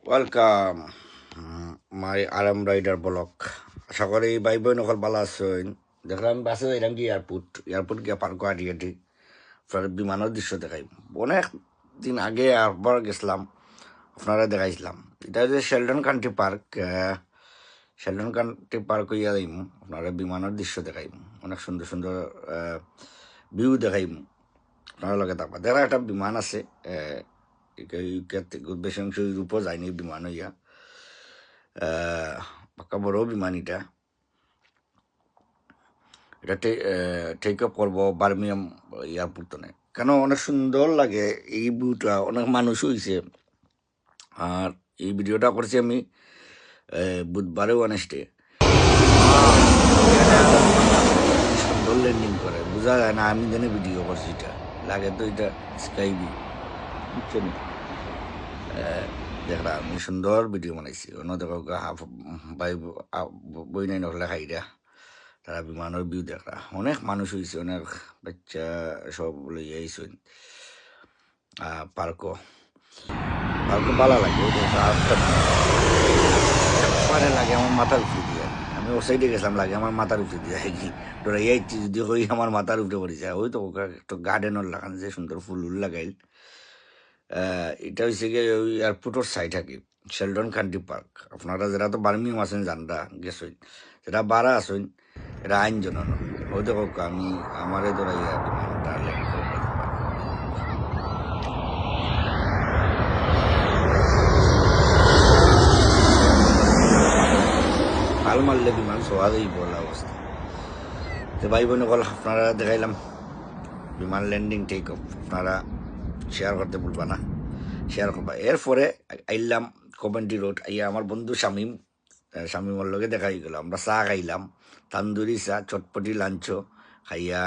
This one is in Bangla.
ওয়েলকাম মাই আরাম রাইডার ব্লক। আশা করি ভাই বোন সকল ভালো আছেন। দেখলাম আমি বাসে যাইলাম কি এয়ারপোর্ট গিয়ে পার্ক হাঁটি আপনার বিমানের দৃশ্য দেখাই। অনেক দিন আগে একবার গেছিলাম, আপনারা দেখাইছিলাম। এটা হচ্ছে শেলডন কান্ট্রি পার্ক হইয়া যাইম, আপনারা বিমানের দৃশ্য দেখাইম, অনেক সুন্দর সুন্দর ভিউ দেখাইম। আপনারা লগে থাকবা। দেখা একটা বিমান আছে, বেশি অংশ ইউরোপও যায়নি বিমান হইয়া, পাক্কা বড় বিমান এটা। এটা টেক আপ করবো বার্মিয়াম এয়ারপোর্টনে। কেন অনেক সুন্দর লাগে এই ভিউটা, অনেক মানুষ হয়েছে। আর এই ভিডিওটা করছি আমি বুধবারে ওয়েডনেসডে। সুন্দর ল্যান্ডিং করে, বোঝা যায় না আমি জানি ভিডিও করছি। এটা লাগে তো এটা স্কাই ভিউ, বুঝছেন? দেখরা আমি সুন্দর ভিডিও বানাইছি। অন্য দেখো হাফ বাই বই নাই নহলে খাইরা তারা বিমানের ভিউ দেখরা। অনেক মানুষ হয়েছে, অনেক বাচ্চা সব লইয়া আইসেন। পার্কও ভালো লাগে। মানে লাগে আমার মাথার উপরে দিয়ে, আমি ও সাইডে গেছিলাম, লাগে আমার মাথার উপরে দিয়ে কি ডরাইয়াইছি যদি হই আমার মাথার উপরে পড়ে যায়। ওই তো একটা গার্ডেনের লাগান যে সুন্দর ফুল লাগাইল। এটা হচ্ছে গিয়ে ওই এয়ারপোর্টের সাইড থাকি শেলডন কান্ট্রি পার্ক। আপনারা যারা তো বার্মিংহাম আছেন জানরা গেছেন, যারা বারা আছেন এটা আইন জনানো। ওই দেখো আমি আমারে ধরাইয়া বিমানটা ল্যান্ড করবো। হাল মারলে বিমান সোয়াদেই বলা অবস্থা। তো ভাই বোন কল আপনারা দেখাইলাম বিমান ল্যান্ডিং টেক অফ। আপনারা শেয়ার করতে ভুলবা না, শেয়ার করবা। এরপরে আইলাম কমেন্ট্রি রোড, আইয়া আমার বন্ধু শামীমর লগে দেখা হয়ে গেল। আমরা চা খাইলাম, তান্দুরি চা, চটপটি লাঞ্চ খাইয়া